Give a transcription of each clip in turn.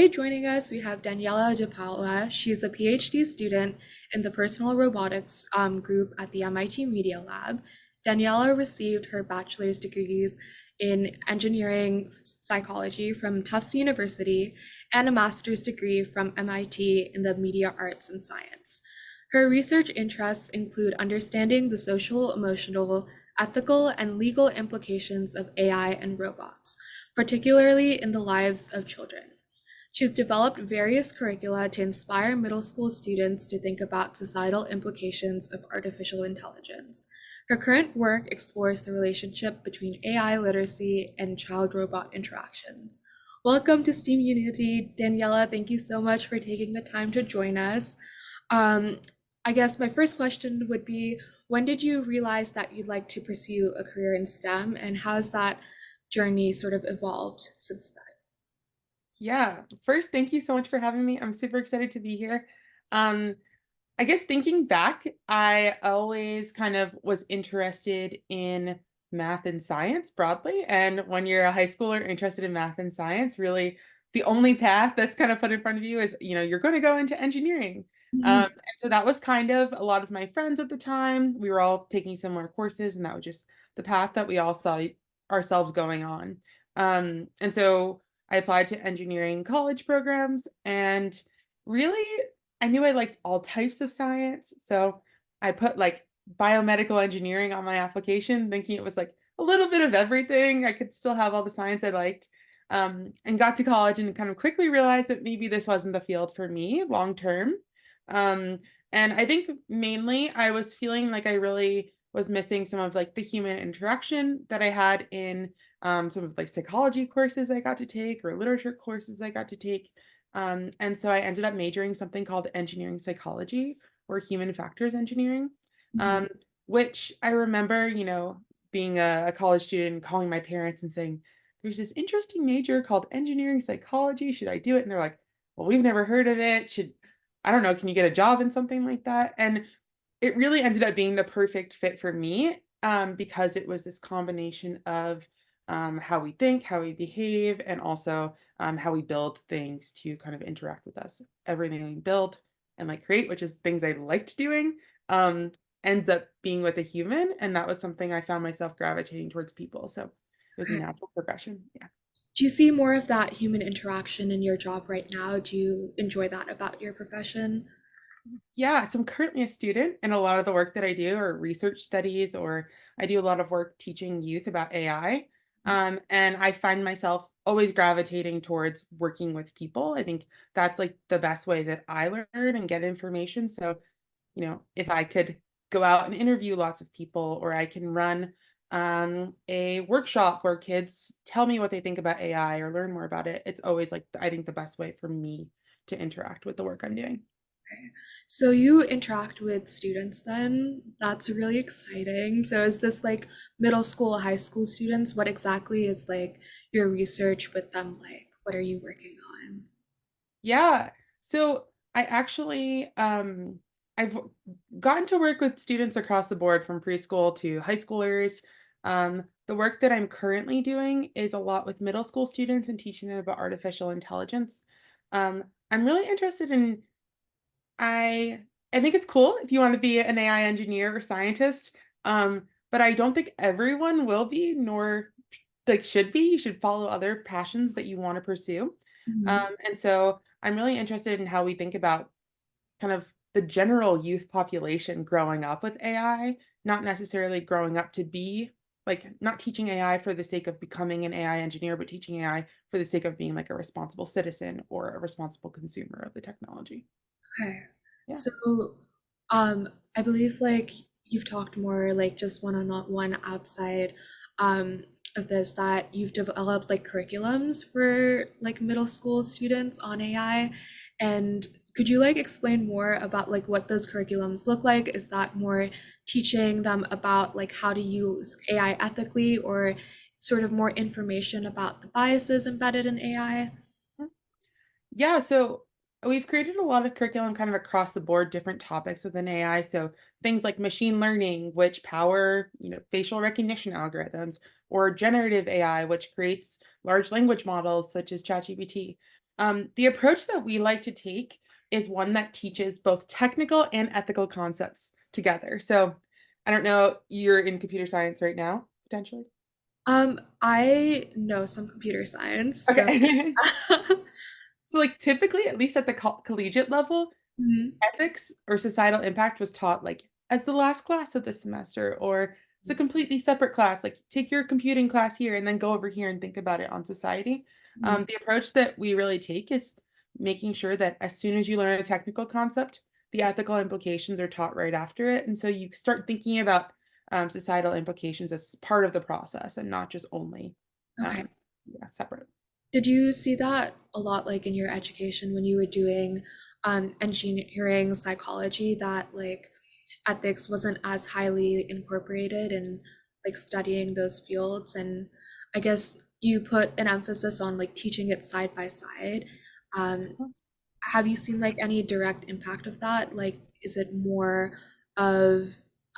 Today joining us, we have Daniela DiPaola. She's a PhD student in the personal robotics group at the MIT Media Lab. Daniela received her bachelor's degrees in engineering psychology from Tufts University and a master's degree from MIT in the media arts and science. Her research interests include understanding the social, emotional, ethical, and legal implications of AI and robots, particularly in the lives of children. She's developed various curricula to inspire middle school students to think about societal implications of artificial intelligence. Her current work explores the relationship between AI literacy and child-robot interactions. Welcome to STEAMunity, Daniela. Thank you so much for taking the time to join us. Um, I guess my first question would be, when did you realize that you'd like to pursue a career in STEM, and how has that journey sort of evolved since then? Yeah, first, thank you so much for having me. I'm super excited to be here. Um, I guess thinking back, I always kind of was interested in math and science broadly. And when you're a high schooler interested in math and science, really the only path that's kind of put in front of you is, you're going to go into engineering. And so that was kind of a lot of my friends at the time. We were all taking similar courses, and that was just the path that we all saw ourselves going on. And so I applied to engineering college programs, and really I knew I liked all types of science. So I put like biomedical engineering on my application, thinking it was like a little bit of everything. I could still have all the science I liked. And got to college and kind of quickly realized that maybe this wasn't the field for me long term. Um, and I think mainly I was feeling like I really was missing some of like the human interaction that I had in some of like psychology courses I got to take or literature courses I got to take. And so I ended up majoring something called engineering psychology or human factors engineering, Mhm. um, which I remember, being a college student and calling my parents and saying, there's this interesting major called engineering psychology. Should I do it? And they're like, well, we've never heard of it. I don't know, can you get a job in something like that? And it really ended up being the perfect fit for me, because it was this combination of how we think, how we behave, and also how we build things to kind of interact with us. Everything we build and like create, which is things I liked doing, um, ends up being with a human. And that was something I found myself gravitating towards people. So it was a Okay. natural progression. Yeah. Do you see more of that human interaction in your job right now? Do you enjoy that about your profession? Yeah, so I'm currently a student, and a lot of the work that I do are research studies, or I do a lot of work teaching youth about AI. And I find myself always gravitating towards working with people. I think that's like the best way that I learn and get information. So, if I could go out and interview lots of people, or I can run a workshop where kids tell me what they think about AI or learn more about it, it's always like, I think, the best way for me to interact with the work I'm doing. Okay. So you interact with students then? That's really exciting. So is this like middle school, high school students? What exactly is like your research with them like? What are you working on? Yeah. So I actually I've gotten to work with students across the board from preschool to high schoolers. The work that I'm currently doing is a lot with middle school students and teaching them about artificial intelligence. I'm really interested in I I think it's cool if you want to be an AI engineer or scientist. But I don't think everyone will be, nor like should be. You should follow other passions that you want to pursue. Mhm. And so I'm really interested in how we think about kind of the general youth population growing up with AI, not necessarily growing up to be like not teaching AI for the sake of becoming an AI engineer, but teaching AI for the sake of being like a responsible citizen or a responsible consumer of the technology. Okay. Yeah. So, um, I believe like you've talked more like just one-on-one outside of this, that you've developed like curriculums for like middle school students on AI. And could you like explain more about like what those curriculums look like? Is that more teaching them about like how to use AI ethically, or sort of more information about the biases embedded in AI? Yeah, so we've created a lot of curriculum kind of across the board, different topics within AI. So things like machine learning, which power, facial recognition algorithms, or generative AI, which creates large language models such as ChatGPT. The approach that we like to take is one that teaches both technical and ethical concepts together. So I don't know, you're in computer science right now, potentially? I know some computer science, so Okay. So, like, typically, at least at the collegiate level, Mhm. ethics or societal impact was taught, like, as the last class of the semester, or it's a completely separate class, like, take your computing class here and then go over here and think about it on society. Mhm. The approach that we really take is making sure that as soon as you learn a technical concept, the ethical implications are taught right after it, and so you start thinking about, societal implications as part of the process and not just only, Okay. yeah, separate. Did you see that a lot like in your education when you were doing engineering psychology that like ethics wasn't as highly incorporated in like studying those fields, and I guess you put an emphasis on like teaching it side by side. Um, have you seen like any direct impact of that? Like, is it more of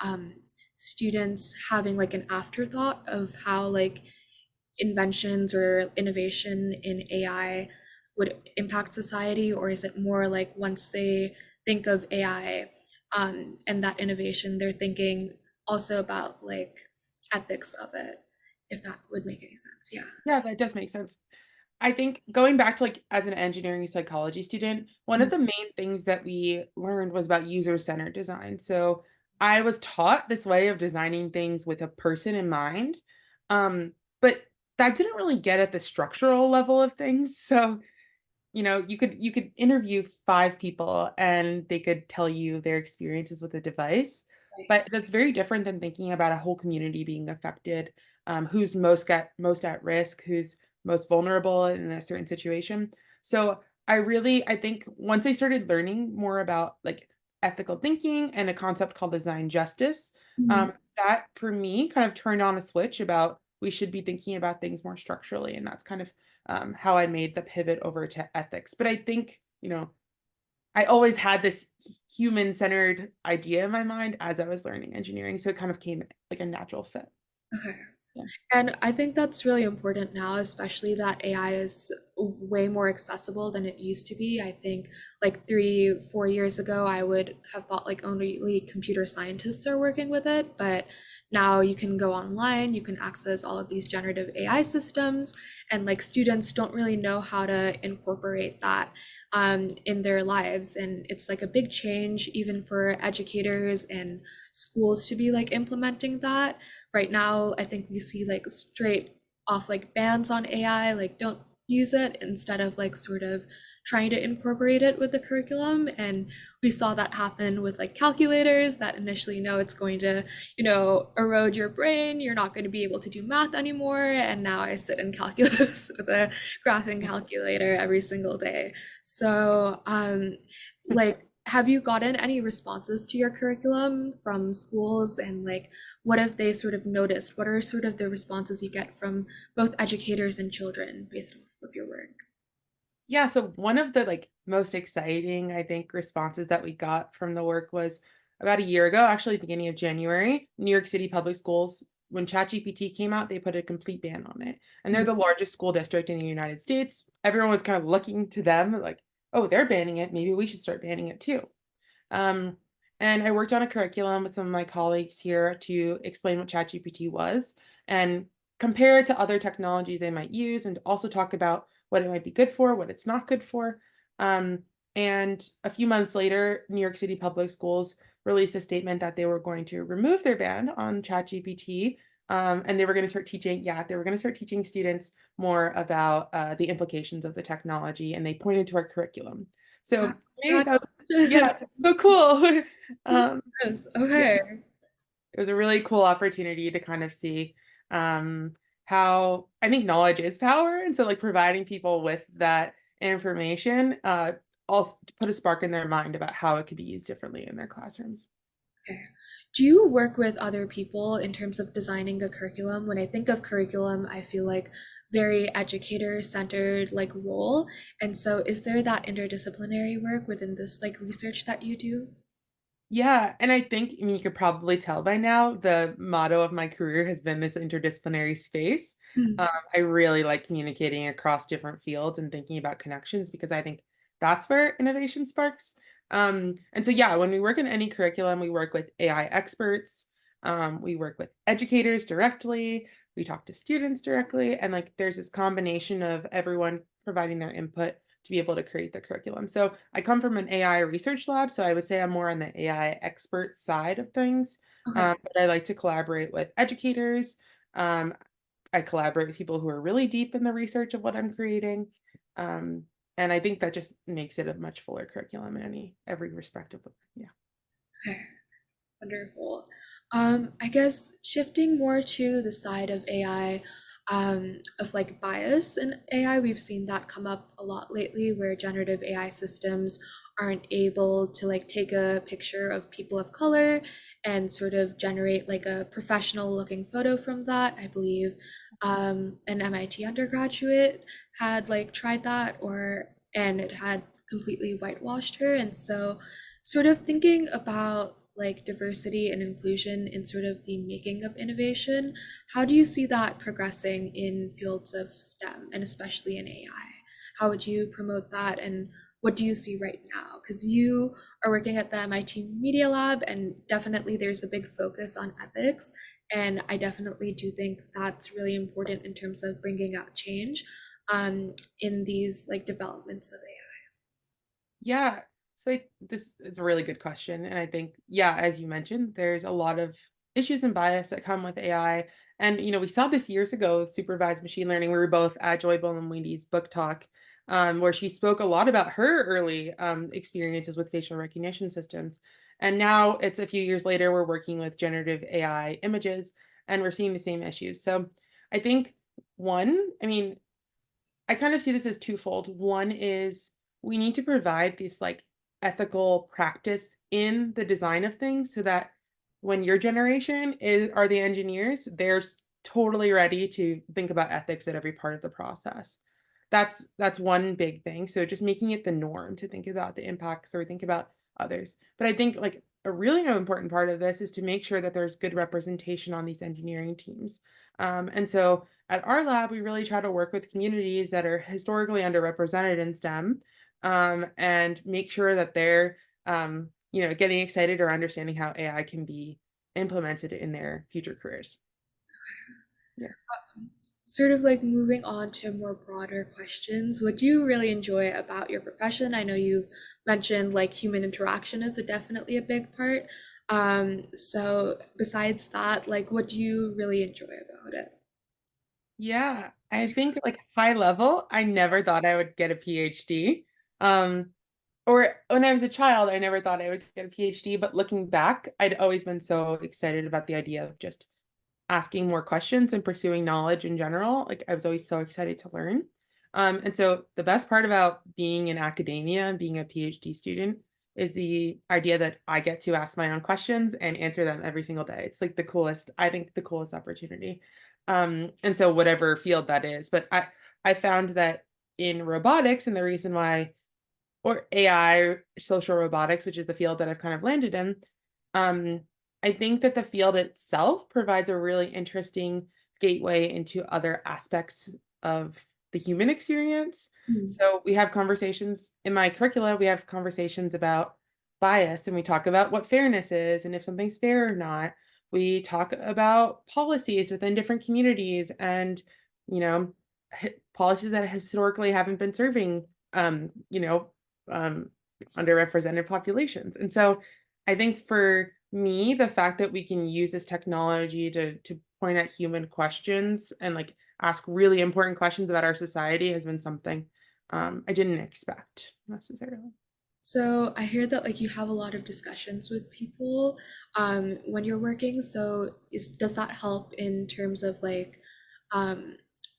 um, students having like an afterthought of how like inventions or innovation in AI would impact society, or is it more like once they think of AI and that innovation, they're thinking also about like ethics of it, if that would make any sense? Yeah. Yeah, that does make sense. I think going back to, like, as an engineering psychology student, one of Mm. the main things that we learned was about user-centered design. So, I was taught this way of designing things with a person in mind, but that didn't really get at the structural level of things. So, you could interview 5 people and they could tell you their experiences with a device, Right. but that's very different than thinking about a whole community being affected, who's most at risk, who's most vulnerable in a certain situation. So, I think once I started learning more about, like, ethical thinking and a concept called design justice, Mhm. that for me kind of turned on a switch about we should be thinking about things more structurally, and that's kind of how I made the pivot over to ethics. But I think, I always had this human-centered idea in my mind as I was learning engineering, so it kind of came like a natural fit. Okay. Yeah. And I think that's really important now, especially that AI is way more accessible than it used to be. I think like 3, 4 years ago, I would have thought like only computer scientists are working with it, but now you can go online, you can access all of these generative AI systems, and like students don't really know how to incorporate that in their lives. And it's like a big change, even for educators and schools to be like implementing that. Right now, I think we see like straight off like bans on AI, like don't use it, instead of like sort of trying to incorporate it with the curriculum. And we saw that happen with like calculators that initially know it's going to, erode your brain. You're not going to be able to do math anymore. And now I sit in calculus with a graphing calculator every single day. So, like, have you gotten any responses to your curriculum from schools, and like what have they sort of noticed? What are sort of the responses you get from both educators and children based off of your work? Yeah, so one of the, like, most exciting, I think, responses that we got from the work was about a year ago, actually beginning of January, New York City Public Schools, when ChatGPT came out, they put a complete ban on it. And they're Mm. the largest school district in the United States. Everyone was kind of looking to them like, "Oh, they're banning it. Maybe we should start banning it too." Um, and I worked on a curriculum with some of my colleagues here to explain what ChatGPT was and compare it to other technologies they might use, and also talk about what it might be good for, what it's not good for. Um, and a few months later, New York City Public Schools released a statement that they were going to remove their ban on ChatGPT. And they were going to start teaching, yeah, they were going to start teaching students more about the implications of the technology, and they pointed to our curriculum. So, hey, that was, yeah, so Congratulations. cool. Um, Yes. yeah, Okay. it was a really cool opportunity to kind of see um, how I think knowledge is power, and so like providing people with that information also to put a spark in their mind about how it could be used differently in their classrooms. Okay. Do you work with other people in terms of designing a curriculum? When I think of curriculum, I feel like very educator-centered like role. And so is there that interdisciplinary work within this like research that you do? Yeah, and I think, I mean, you could probably tell by now, the motto of my career has been this interdisciplinary space. Mm. I really like communicating across different fields and thinking about connections because I think that's where innovation sparks. And so, yeah, when we work in any curriculum, we work with AI experts, we work with educators directly, we talk to students directly, and like there's this combination of everyone providing their input to be able to create the curriculum. So I come from an AI research lab, so I would say I'm more on the AI expert side of things. Okay. But I like to collaborate with educators. Um, I collaborate with people who are really deep in the research of what I'm creating. Um, and I think that just makes it a much fuller curriculum in every respect of it. Yeah. Okay. Wonderful. I guess shifting more to the side of AI, of like bias in AI, we've seen that come up a lot lately, where generative AI systems aren't able to like take a picture of people of color and sort of generate like a professional looking photo from that. I believe an MIT undergraduate had like tried that, or and it had completely whitewashed her, and so sort of thinking about like diversity and inclusion in sort of the making of innovation, how do you see that progressing in fields of STEM and especially in AI? How would you promote that, and what do you see right now? Because you are working at the MIT Media Lab, and definitely there's a big focus on ethics. And I definitely do think that's really important in terms of bringing out change in these like developments of AI. Yeah. So this is a really good question. And I think, yeah, as you mentioned, there's a lot of issues and bias that come with AI. And, we saw this years ago with supervised machine learning. We were both at Joy Bolam-Weedy's book talk, where she spoke a lot about her early experiences with facial recognition systems. And now it's a few years later, we're working with generative AI images and we're seeing the same issues. So I think I mean, I kind of see this as twofold. One is we need to provide this like ethical practice in the design of things so that when your generation are the engineers, totally ready to think about ethics at every part of the process. That's one big thing. So just making it the norm to think about the impacts or think about others. But I think like a really important part of this is to make sure that there's good representation on these engineering teams. And so at our lab, we really try to work with communities that are historically underrepresented in STEM, and make sure that they're, getting excited or understanding how AI can be implemented in their future careers. Yeah. Sort of like moving on to more broader questions, what do you really enjoy about your profession? I know you've mentioned like human interaction is definitely a big part. So besides that, like what do you really enjoy about it? Yeah, I think like high level, I never thought I would get a PhD. Um, or when I was a child, I never thought I would get a PhD, but looking back, I'd always been so excited about the idea of just asking more questions and pursuing knowledge in general. Like I was always so excited to learn. And so the best part about being in academia and being a PhD student is the idea that I get to ask my own questions and answer them every single day. It's like I think the coolest opportunity. And so whatever field that is, but I found that in robotics, and the reason why, or AI, social robotics, which is the field that I've kind of landed in, um, I think that the field itself provides a really interesting gateway into other aspects of the human experience. Mm. So we have conversations in my curricula, we have conversations about bias and we talk about what fairness is and if something's fair or not. We talk about policies within different communities and, you know, policies that historically haven't been serving, um, you know, um, underrepresented populations. And so I think for me, the fact that we can use this technology to point at human questions and like ask really important questions about our society has been something I didn't expect necessarily. So I hear that like you have a lot of discussions with people when you're working. So does that help in terms of um,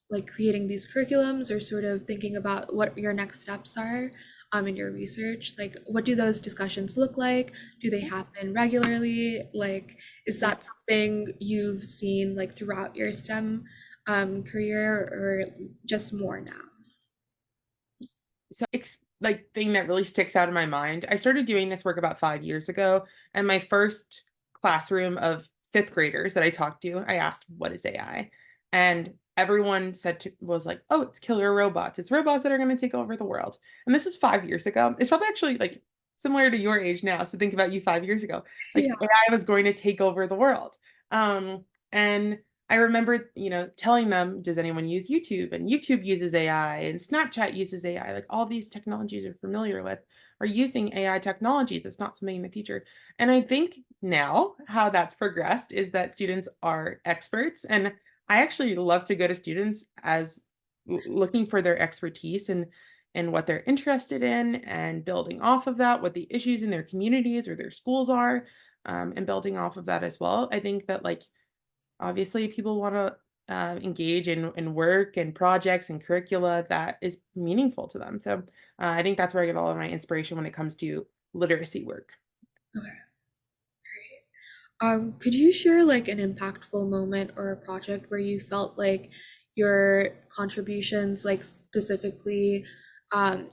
like creating these curriculums or sort of thinking about what your next steps are in your research? Like, what do those discussions look like? Do they happen regularly? Like, is Yeah. that something you've seen like throughout your STEM career, or just more now? So like thing that really sticks out in my mind. I started doing this work about 5 years ago, and my first classroom of fifth graders that I talked to, I asked, "What is AI?" And everyone was like, "Oh, it's killer robots. It's robots that are going to take over the world." And this is 5 years ago. It's probably actually like similar to your age now. So think about you 5 years ago. Like Yeah. AI was going to take over the world. And I remember, telling them, does anyone use YouTube? And YouTube uses AI and Snapchat uses AI. Like all these technologies you're familiar with are using AI technology. That's not something in the future. And I think now how that's progressed is that students are experts. And I actually love to go to students as looking for their expertise and what they're interested in and building off of that, what the issues in their communities or their schools are, and building off of that as well. I think that like obviously, people want to engage in work and projects and curricula that is meaningful to them. So I think that's where I get all of my inspiration when it comes to literacy work. Okay, great. Could you share like an impactful moment or a project where you felt like your contributions, like specifically,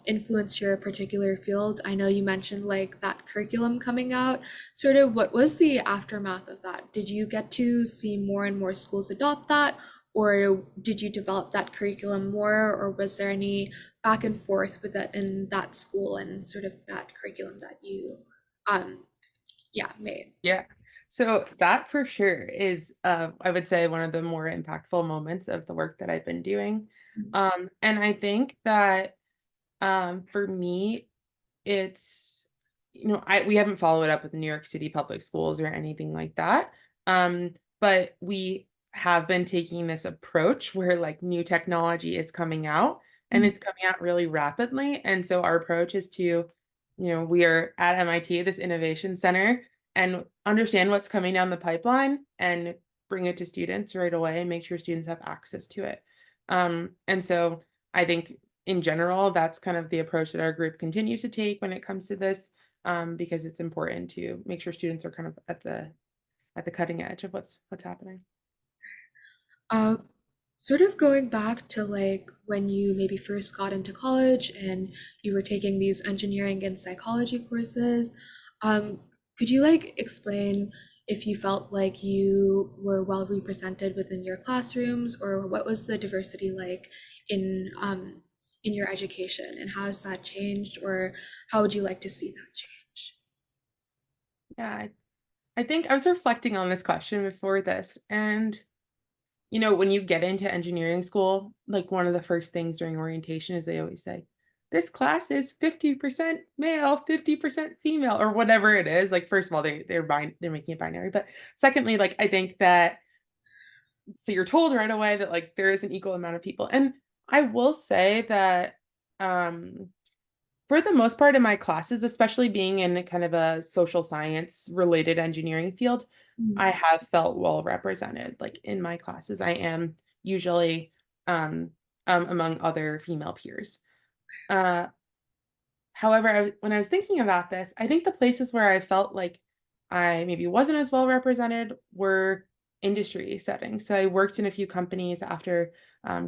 influenced your particular field? I know you mentioned like that curriculum coming out. Sort of what was the aftermath of that? Did you get to see more and more schools adopt that? Or did you develop that curriculum more? Or was there any back and forth with it in that school and sort of that curriculum that you, um, yeah, made? Yeah. So that for sure is, I would say, one of the more impactful moments of the work that I've been doing. And I think that for me, it's, we haven't followed up with New York City public schools or anything like that. But we have been taking this approach where like new technology is coming out and Mhm. it's coming out really rapidly. And so our approach is to, we are at MIT, this innovation center, and understand what's coming down the pipeline and bring it to students right away and make sure students have access to it. And so I think in general, that's kind of the approach that our group continues to take when it comes to this, because it's important to make sure students are kind of at the cutting edge of what's happening. Uh, Sort of going back to like when you maybe first got into college and you were taking these engineering and psychology courses, um, could you like explain if you felt like you were well represented within your classrooms, or what was the diversity like in your education, and how has that changed, or how would you like to see that change? Yeah, I think I was reflecting on this question before this, and when you get into engineering school, like one of the first things during orientation is they always say, this class is 50% male, 50% female, or whatever it is. Like, first of all, they're making it binary. But secondly, like I think that so you're told right away that like there is an equal amount of people. And I will say that um for the most part in my classes, especially being in kind of a social science related engineering field, I Mhm. have felt well represented. Like in my classes, I am usually um, among other female peers. Uh, However, when I was thinking about this, I think the places where I felt like I maybe wasn't as well represented were industry settings. So I worked in a few companies after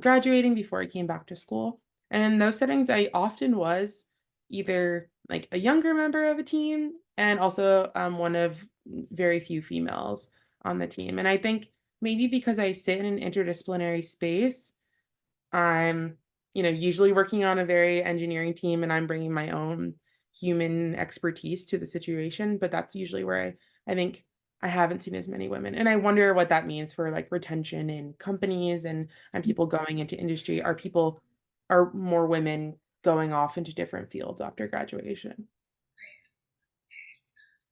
graduating before I came back to school. And in those settings, I often was either like a younger member of a team and also one of very few females on the team. And I think maybe because I sit in an interdisciplinary space, I'm, usually working on a very engineering team and I'm bringing my own human expertise to the situation, but that's usually where I think I haven't seen as many women. And I wonder what that means for like retention in companies and people going into industry. Are more women going off into different fields after graduation?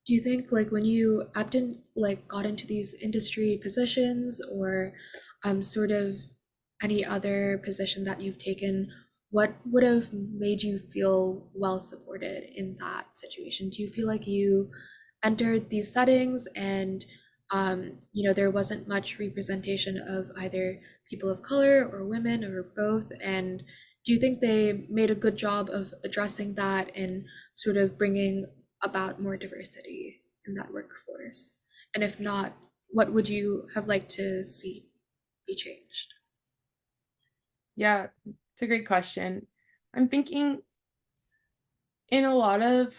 Do you think like when you like got into these industry positions, or sort of any other position that you've taken, what would have made you feel well supported in that situation? Do you feel like you entered these settings and there wasn't much representation of either people of color or women or both, and do you think they made a good job of addressing that and sort of bringing about more diversity in that workforce? And if not, what would you have liked to see be changed? Yeah, it's a great question. I'm thinking in a lot of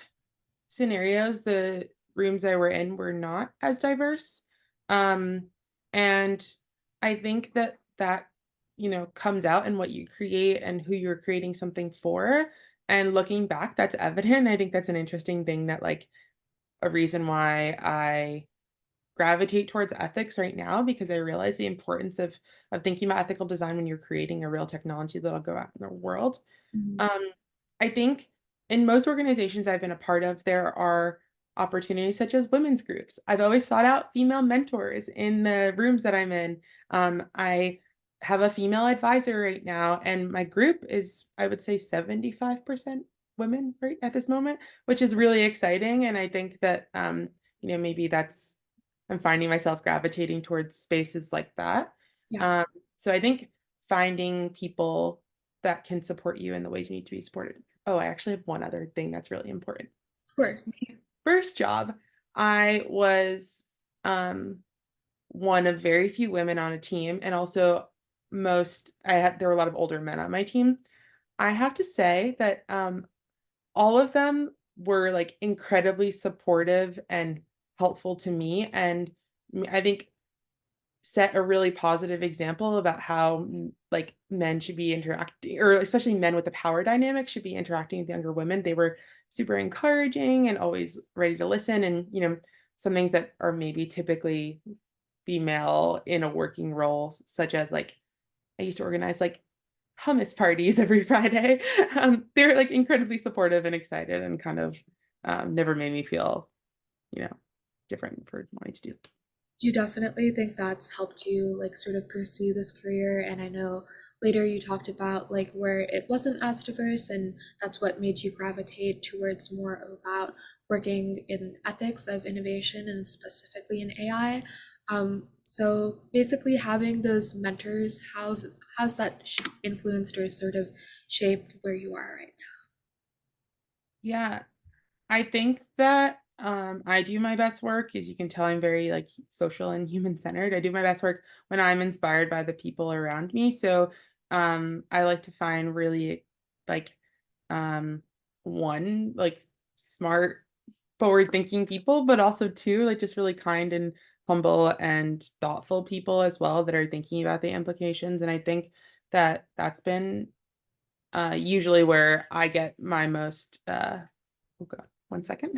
scenarios, the rooms I were in were not as diverse. Um, and I think that comes out in what you create and who you're creating something for. And looking back, that's evident. I think that's an interesting thing that like a reason why I gravitate towards ethics right now because I realize the importance of thinking about ethical design when you're creating a real technology that'll go out in the world. Mhm. Um, I think in most organizations I've been a part of, there are opportunities such as women's groups. I've always sought out female mentors in the rooms that I'm in. I have a female advisor right now, and my group is, I would say, 75% women right at this moment, which is really exciting. And I think that, maybe I'm finding myself gravitating towards spaces like that. Yeah, Um, so I think finding people that can support you in the ways you need to be supported. Oh, I actually have one other thing that's really important. of course. First job, I was um, one of very few women on a team, and also there were a lot of older men on my team. I have to say that all of them were like incredibly supportive and helpful to me, and I think set a really positive example about how like men should be interacting, or especially men with the power dynamic should be interacting with younger women. They were super encouraging and always ready to listen, and some things that are maybe typically female in a working role, such as like I used to organize like hummus parties every Friday. They're like incredibly supportive and excited, and kind of never made me feel you know different for wanting to do. Do you definitely think that's helped you like sort of pursue this career? And I know later you talked about like where it wasn't as diverse and that's what made you gravitate towards more about working in ethics of innovation and specifically in AI. So basically having those mentors, how's that influenced or sort of shaped where you are right Yeah, I think that I do my best work. As you can tell, I'm very like social and human centered. I do my best work when I'm inspired by the people around me. So I like to find really like um, one, like smart, forward thinking people, but also two, like just really kind and humble and thoughtful people as well that are thinking about the implications. And I think that that's been usually where I get my most oh god, one second.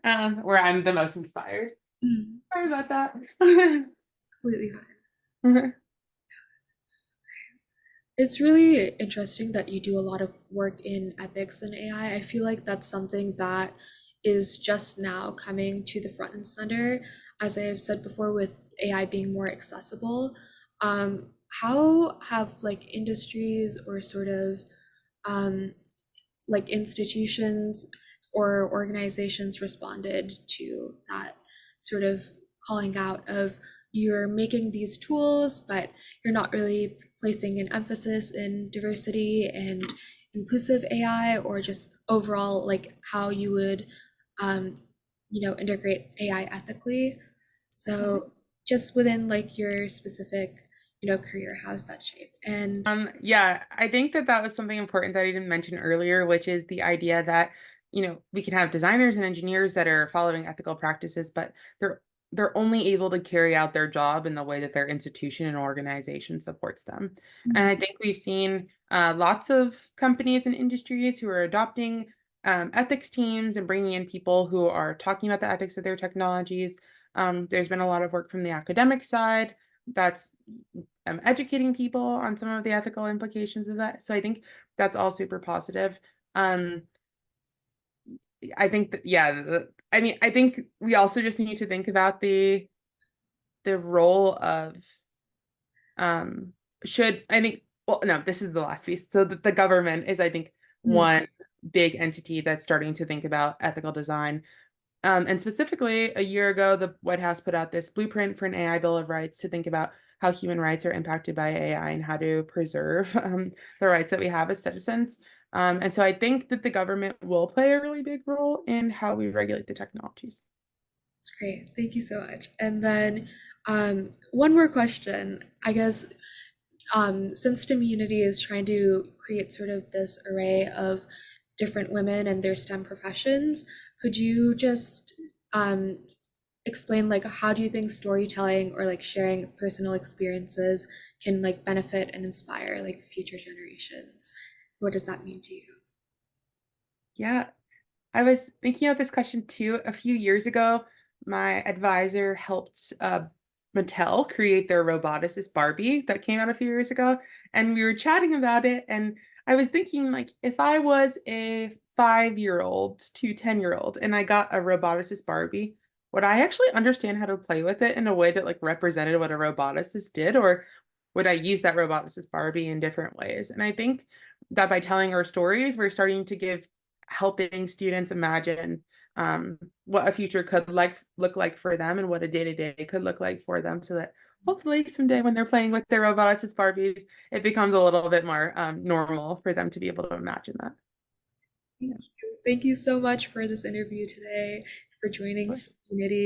Where I'm the most inspired. now? Sorry about that. Completely fine. It's really interesting that you do a lot of work in ethics and AI. I feel like that's something that is just now coming to the front and center, as I've said before, with AI being more accessible. How have like industries or sort of um, like institutions or organizations responded to that sort of calling out of you're making these tools, but you're not really placing an emphasis in diversity and inclusive AI or just overall like how you would um, integrate AI ethically. So just within like your specific career, how's that shaped? And Yeah, I think that that was something important that I didn't mention earlier, which is the idea that, we can have designers and engineers that are following ethical practices, but they're only able to carry out their job in the way that their institution and organization supports them. And I think we've seen lots of companies and industries who are adopting ethics teams and bringing in people who are talking about the ethics of their technologies. There's been a lot of work from the academic side that's educating people on some of the ethical implications of that. So I think that's all super positive. Um, I think that, yeah, I mean, I think we also just need to think about the role of um should I think well no, this is the last piece. So the government is I think mm, one big entity that's starting to think about ethical design. And specifically, a year ago, the White House put out this blueprint for an AI Bill of Rights to think about how human rights are impacted by AI and how to preserve the rights that we have as citizens. And so I think that the government will play a really big role in how we regulate the technologies. that's great. Thank you so much. And then one more question. I guess since STEAMunity is trying to create sort of this array of different women and their STEM professions. Could you just um, explain like how do you think storytelling or like sharing personal experiences can like benefit and inspire like future generations? What does that mean to you? Yeah, I was thinking of this question too. A few years ago, my advisor helped Mattel create their roboticist Barbie that came out a few years ago, and we were chatting about it. And I was thinking, like, if I was a 5-year-old to 10-year-old and I got a roboticist Barbie, would I actually understand how to play with it in a way that like represented what a roboticist did, or would I use that roboticist Barbie in different ways? And I think that by telling our stories, we're starting to give helping students imagine what a future could look like for them and what a day-to-day could look like for them so that hopefully someday when they're playing with their roboticist Barbies, it becomes a little bit more normal for them to be able to imagine that. Yeah, Thank you. Thank you so much for this interview today, for of joining course. STEAMunity.